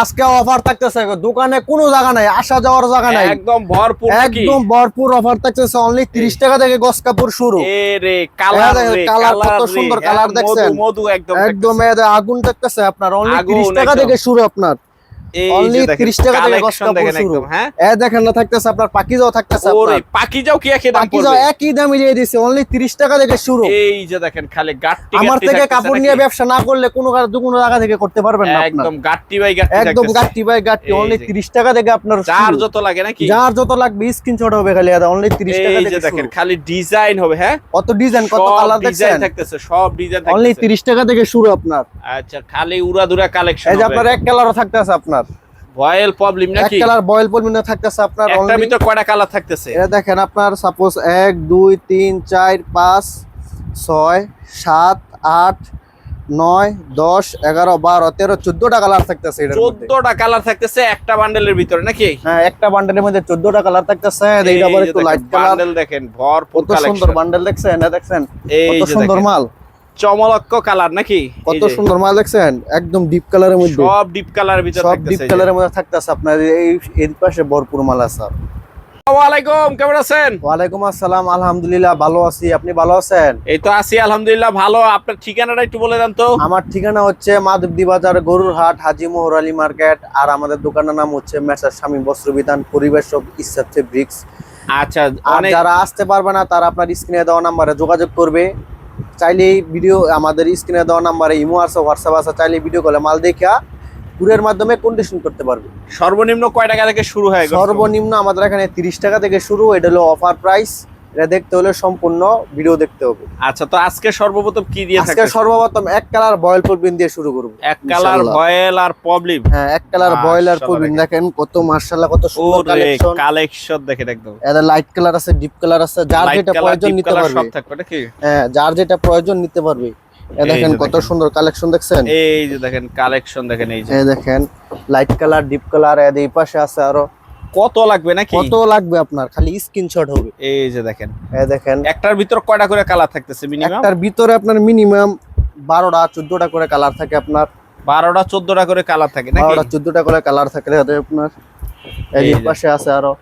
আজকে অফার থাকতেছে, দোকানে কোনো জায়গা নাই, আসা যাওয়ার জায়গা নাই, একদম ভরপুর নাকি? একদম ভরপুর অফার থাকতেছে। অনলি 30 টাকা থেকে গস কাপড় শুরু। এ রে কালার রে কালার কত সুন্দর কালার দেখছেন, মধু একদম একদম আগুন থাকতেছে আপনার। অনলি আগুন 30 টাকা একদম। থেকে শুরু আপনার, এই অনলি যে দেখেন 30 টাকা থেকে গস কালেকশন কাপড় দেখেন শুরু। একদম। হ্যাঁ দেখেন না থাকতেছে আপনার পাকিজাও থাকতেছে ওরে আপনার, পাকিজাও কি একই দাম পাকিজাও পড়বে? একই দামে দিয়ে দিছে, অনলি 30 টাকা থেকে শুরু। এই যে দেখেন খালি গাট্টি আমার গাট্টি থেকে থাকতেছে কাপড় নাকি? নিয়ে ব্যবসা না করলে কোনো জায়গা থেকে করতে পারবেন না আপনার। একদম গাট্টি বাই গাট্টি একদম থাকতেছে। গাট্টি বাই গাট্টি, এই অনলি যে। 30 টাকা থেকে আপনার যার শুরু। যত লাগে নাকি? যার যত লাগবে স্ক্রিনশট হবে খালি, অনলি 30 টাকা এই থেকে যে দেখেন শুরু। খালি ডিজাইন হবে। হ্যাঁ কত ডিজাইন, কত সব কালার ডিজাইন দেখছেন, থাকতেছে, সব ডিজাইন অনলি থাকতেছে। 30 টাকা থেকে শুরু আপনার। আচ্ছা খালি উড়াদুরা কালেকশন এই যে হবে। আপনার এক কালারও থাকতেছে আপনার, ভয়েল প্রবলেম এক নাকি? কালার বয়েল পলিমিনে থাকতেছে আপনার। একটার অনলি ভিতর কয়টা কালার থাকতেছে? এটা দেখেন আপনার, সাপোজ 1 2 3 4 5 6 7 8 9 10 11 12 13 14টা কালার থাকতেছে এটার মধ্যে। 14টা কালার থাকতেছে একটা বান্ডেলের ভিতরে নাকি? হ্যাঁ, একটা বান্ডেলের মধ্যে 14টা কালার থাকতেছে। এইটা আবার একটু লাইট কালার, বান্ডেল দেখেন ভরপুর কত সুন্দর কালেকশন। বান্ডেল দেখছেন, দেখছেন এই কত যে সুন্দর দেখেন মাল, চমলক্ষ কালার নাকি? কত এই যে সুন্দর মাল দেখছেন, একদম ডিপ কালারের মধ্যে, সব ডিপ কালারের ভিতর সব থাকতেছে। ডিপ কালারের মধ্যে থাকতেছে আপনার। এর পাশে ভরপুর মাল আছে। আসসালামু আলাইকুম, কেমন আছেন? ওয়ালাইকুম আসসালাম, আলহামদুলিল্লাহ ভালো আছি, আপনি ভালো আছেন? এই তো আছি আলহামদুলিল্লাহ ভালো। আপনার ঠিকানাটা একটু বলে দেন তো। আমার ঠিকানা হচ্ছে মাধবদী বাজার, গরুর হাট, হাজি মোহর আলী মার্কেট। আর আমাদের দোকানের নাম হচ্ছে মেসার স্বামী বস্ত্রবিতান, পরিবেশক, ইসরাত ফেব্রিক্স। আচ্ছা আর অনেক যারা আসতে পারবে না তারা আপনার স্ক্রিনে দেওয়া নাম্বারে যোগাযোগ করবে। চাইলে এই ভিডিও আমাদের স্ক্রিনে দেওয়া নাম্বারে ইমো আছে, হোয়াটসঅ্যাপ আছে, চাইলে ভিডিও কলে মাল দেখা কুরিয়ার মাধ্যমে কন্ডিশন করতে পারবে। সর্বনিম্ন কয় টাকা থেকে শুরু হয়? সর্বনিম্ন আমাদের এখানে 30 টাকা থেকে শুরু। এটা হলো অফার প্রাইস, এটা দেখতে হলে সম্পূর্ণ ভিডিও দেখতে হবে। আচ্ছা তো আজকে সর্বপ্রথম কি দিয়ে আজকে থাকতেছে? সর্বপ্রথম এক কালার বয়েল পরবিন দিয়ে শুরু করব। এক কালার ভয়েল আর প্রবলেম। হ্যাঁ, এক কালার বয়েল আর পরবিন দেখেন কত মাশাআল্লাহ, কত সুন্দর কালেকশন। কালেকশন দেখেন একদম। এটা লাইট কালার আছে, ডিপ কালার আছে, যার লাইট যেটা কালার প্রয়োজন ডিপ নিতে কালার পারবে। সব থাকবে নাকি? হ্যাঁ, যার যেটা প্রয়োজন নিতে পারবে। দেখেন কত সুন্দর কালেকশন দেখছেন। এই যে দেখেন কালেকশন দেখেন। এই যে দেখেন লাইট কালার, ডিপ কালার, এই পাশে আছে আরো। কত লাগবে নাকি? কত লাগবে আপনার, খালি স্ক্রিনশট হবে। এই যে দেখেন দেখেন একটার ভিতর কয়টা করে কালার থাকতেছে মিনিমাম? একটার ভিতরে আপনার মিনিমাম 12টা 14টা করে কালার থাকে আপনার। 12টা 14টা করে কালার থাকে নাকি? 12টা 14টা করে কালার থাকে আপনার। এই পাশে আছে আরো,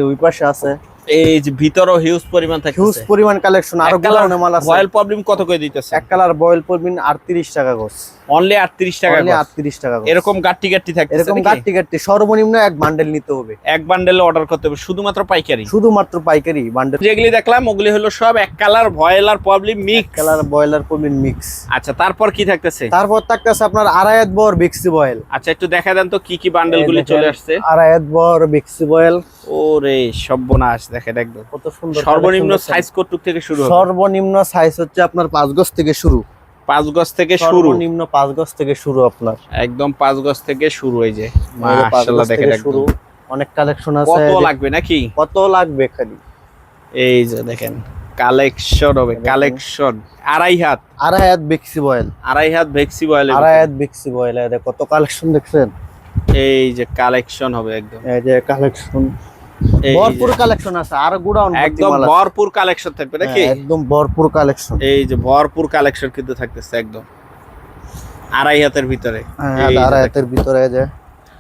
ওই পাশে আছে। এই যে ভিতরও হিউজ পরিমাণ হিউজ থাকতেছে। পরিমাণ কালেকশন, আরো গোলানো মাল আছে। ভয়েল প্রবলেম কত করে দিতেছে? এক কালার বয়েল পরবিন 38 টাকা গস, অনলি 38 টাকা অনলি গজ। 38 টাকা গস। এরকম গাট্টি গাট্টি থাকতেছে এরকম নাকি? গাট্টি গাট্টি সর্বনিম্ন এক বান্ডেল নিতে হবে। এক বান্ডেলে অর্ডার করতে হবে শুধুমাত্র পাইকারি? শুধুমাত্র পাইকারি বান্ডেল। যেগুলি দেখলাম ওগুলি হলো সব এক কালার ভয়েল আর প্রবলেম মিক্স। Colour বয়েলার পরবিন mix. আচ্ছা তারপর কি থাকতেছে? তারপর থাকতেছে আপনার আড়াইয়াত বর বেক্সি বয়েল। আচ্ছা একটু দেখা দেন তো কি কি বান্ডেল গুলি চলে আসছে। আড়াইয়াত বর বেক্সি বয়েল। ওরে সর্বনাশ দেখেন একদম কত সুন্দর। সর্বনিম্ন সাইজ কতটুক থেকে শুরু হবে? সর্বনিম্ন সাইজ হচ্ছে আপনার 5 গজ থেকে শুরু। 5 গজ থেকে শুরু? সর্বনিম্ন 5 গজ থেকে শুরু আপনার, একদম 5 গজ থেকে শুরু। এই যে এই যে 5 মাশাআল্লাহ গজ দেখেন থেকে শুরু। একদম অনেক কালেকশন আছে। কত লাগবে নাকি? কত লাগবে খালি। এই যে দেখেন কালেকশন হবে কালেকশন। আড়াই হাত বেক্সি বয়েল, আড়াই হাত ভেক্সি বয়েল। আড়াইয়াত বেক্সি বয়েল। কত কালেকশন দেখছেন। এই যে কালেকশন হবে একদম। এই যে কালেকশন এই যে ভরপুর কালেকশন আছে, আর গোডাউন একদম ভরপুর কালেকশন থাকবে নাকি? একদম ভরপুর কালেকশন। এই যে ভরপুর কালেকশন কিন্তু থাকতেছে একদম আড়াই হাতের ভিতরে। এই যে আড়াইয়াতের ভিতরে যে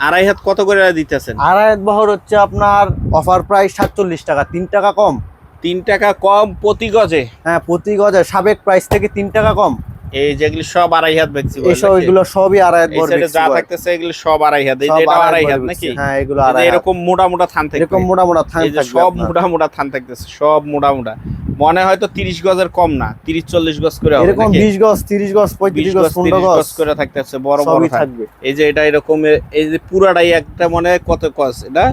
আড়াই হাত কত করে দিতেছেন? আড়াইয়াত বহর হচ্ছে আপনার অফার প্রাইস 47 টাকা, 3 টাকা কম। 3 টাকা কম প্রতি গজে? হ্যাঁ, প্রতি গজে সাবেক প্রাইস থেকে 3 টাকা কম। এই যেগুলি সব আড়াই হাত ভেক্সি বয়েল। এইসব এগুলো সবই আড়াইয়াত এই বহর সাইডে বেক্সি যা বয়েল। থাকতেছে এগুলো সব আড়াই হাত। এই যে সব এটা আড়াই বহর হাত বেক্সি। নাকি? হ্যাঁ, এগুলো এই যে আড়াইয়াত। এরকম মোটা মোটা থান থাকবে। এরকম মোটা মোটা থান এই যে থাকবে সব আপনার। মোটা মোটা থান থাকতেছে, সব মোটা মোটা। মনে হয়তো 30 গজের কম না, 30-40 গজ করে হবে এরকম নাকি? 20 গজ 30 গজ 35 গজ 15 গজ করে থাকতেছে বড় বড় সবই থান। থাকবে। এই যে এটা এরকম এই যে পুরাটাই একটা মনে হয় কত গজ এটা?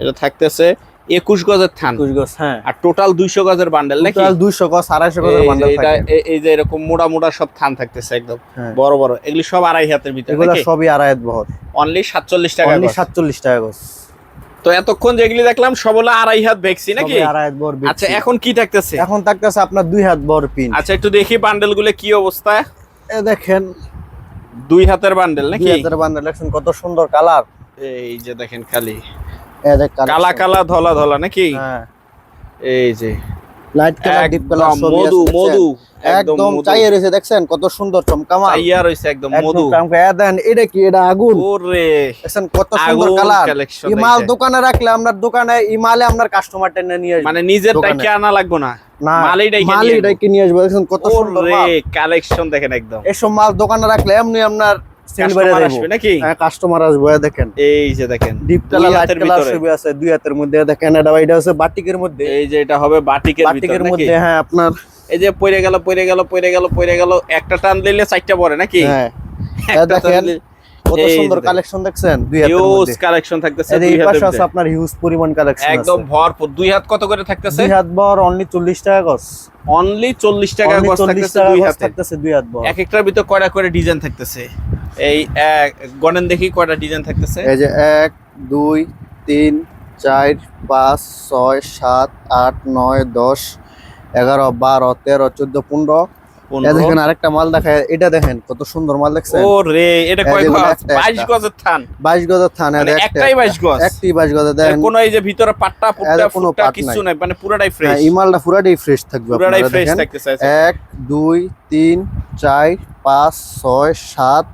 এটা থাকতেছে 21 গজের থান। 21 গজ, হ্যাঁ। আর টোটাল 200 গজের বান্ডেল নাকি? টোটাল 200 গজ 250 গজের বান্ডেল এটা থাকে। এই যে এরকম মোটা মোটা সব থান থাকতেছে একদম হ্যাঁ। বড় বড়। এগুলি সব আড়াই হাতের ভিতরে এগুলো নাকি? সবই আড়াইয়াত বহর, অনলি 47 টাকা অনলি গজ। 47 টাকা গজ। তো এতক্ষণ যেগুলি দেখলাম সব হলো আড়াই হাত ভেক্সি নাকি? সবই আড়াইয়াত বহর বেক্সি। আচ্ছা এখন কি থাকতেছে? এখন থাকতেছে আপনার 2 হাত বহর পিন। আচ্ছা একটু দেখি বান্ডেল গুলো কি অবস্থা। দেখেন 2 হাতের বান্ডেল 2 নাকি? হাতের বান্ডেল দেখছেন কত সুন্দর কালার। এই যে দেখেন খালি দেখ কালা কালা ধলা ধলা নাকি? হ্যাঁ, এই যে লাইট কালার ডিপ কালার একদম সবই আছে মধু মধু একদম চাইয়ে রয়েছে দেখছেন কত সুন্দর চমকামাল চাইয়া রইছে একদম একদম মধু চমকা দেন এটা কি এটা আগুন ওরে দেখছেন কত সুন্দর আগুন কালার collection ইমাল দেখছে। দোকানে রাখলে আপনার দোকানে ইমালে আপনার কাস্টমার টেনে নিয়ে আসবে মানে নিজের দোকানে। টাইকে আনা লাগবে না না মালিটাই মালিটাকে নিয়ে আসবে দেখছেন কত সুন্দর ওরে মাল কালেকশন দেখেন একদম এসব মাল দোকানে রাখলে এমনি আপনার সেল বেড়ে কাস্টমার যাবে আসবে নাকি হ্যাঁ কাস্টমার আসবে এই দেখেন এই যে দেখেন ডিপ দুই কালার লাইট হাতের কালার ভিতরে। সবই আছে দুই হাতের মধ্যে দেখেন এটা আছে বাটিকের মধ্যে এই যে এটা হবে বাটিকের ভিতরে বাটিকের নাকি মধ্যে হ্যাঁ আপনার এই যে পড়ে গেল একটা টান দিলে চারটা পড়ে নাকি হ্যাঁ একটা টান দেখেন দিলে- কত এই যে সুন্দর দেখেন। কালেকশন দেখছেন দুই হাতের হিউজ মধ্যে কালেকশন থাকতেছে এই যে দুই এই হাতের পাশে আছে ভিতরে। আপনার হিউজ পরিমাণ কালেকশন একদম ভরপুর দুই হাত কত করে থাকতেছে দুই হাত বর অনলি 40 টাকা গজ অনলি 40 টাকা Only গজ 40 থাকতেছে টাকা দুই গজ হাতে থাকতেছে দুই হাত বর এক একটার ভিতর কয়টা করে ডিজাইন থাকতেছে এই গণেন দেখি কয়টা ডিজাইন থাকতেছে এই যে 1 2 3 4 5 6 7 8 9 10 11 12 13 14 15 এই দেখেন আরেকটা মাল দেখায় এটা দেখেন কত সুন্দর মাল দেখছেন ও রে এটা কয় এই যে গজ একটা, 22 একটা। গজের থান 22 গজের থান মানে একটাই 22 গজ একটি 22 গজে এর দেখেন কোনো এই যে ভিতরে পাট্টা পুট্টা এর কোনো ফুটটা পাট কিছু নাই। নাই মানে পুরোটাই হ্যাঁ ফ্রেশ এই মালটা পুরাটাই ফ্রেশ থাকবে পুরোটাই আপনারা ফ্রেশ দেখেন থাকতেছে 1 2 3 4 5 6 7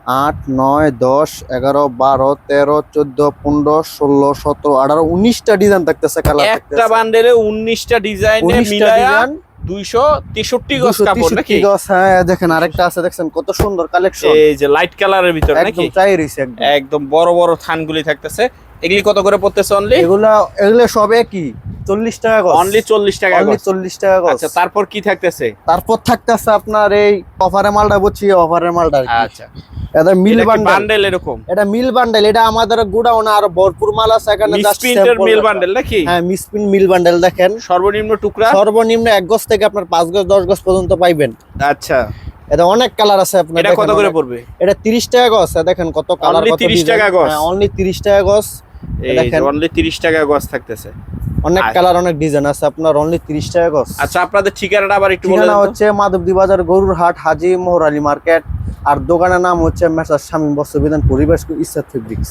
8 9 10 11 12 13 14 15 16 17 18 19টা ডিজাইন থাকতেছে কালার একটা বান্ডেলে 19টা ডিজাইনে 19টা মিলায়া ডিজাইন 263 গজ কাপড় নাকি হ্যাঁ দেখেন আরেকটা আছে দেখছেন কত সুন্দর কালেকশন এই যে লাইট কালারের ভিতরে নাকি একদম চাই রইছে একদম একদম বড় বড় থানগুলি থাকতেছে এগুলি কত করে পড়তেছে অনলি এগুলা সব একই 40 টাকা গজ অনলি 40 টাকা অনলি গজ 40 টাকা গজ আচ্ছা তারপর কি থাকতেছে তারপর থাকতেছে আপনার এই অফারের মালটা বুঝছি অফারের মালটা আর কি। আচ্ছা এটা মিল এটা কি বান্ডেল বান্ডেল এরকম এটা মিল বান্ডেল এটা আমাদের গোডাউনে আরো ভরপুর মাল আছে এখানে জাস্ট মিসপ্রিন্টের মিল বান্ডেল নাকি হ্যাঁ মিসপ্রিন্ট মিল বান্ডেল দেখেন সর্বনিম্ন টুকরা সর্বনিম্ন 1 গজ থেকে আপনার 5 গজ 10 গজ পর্যন্ত পাইবেন আচ্ছা এটা অনেক কালার আছে আপনার এটা কত করে পড়বে এটা 30 টাকা গজ দেখেন কত কালার Only কত 30 design। টাকা গজ? হ্যাঁ অনলি 30 টাকা গজ এই দেখেন। অনলি 30 টাকা গজ থাকতেছে অনেক আচ্ছা। কালার অনেক ডিজাইন আছে আপনার অনলি 30 টাকা গজ আচ্ছা আপনাদের ঠিকানাটা আবার একটু বলে ঠিকানা দেন তো। হচ্ছে মাধবদী বাজার গরুর হাট হাজি মোহর আলী মার্কেট আর দোকানের নাম হচ্ছে মেসার শামীম বস্ত্র বিধান পরিবেশ ইসা ফেব্রিক্স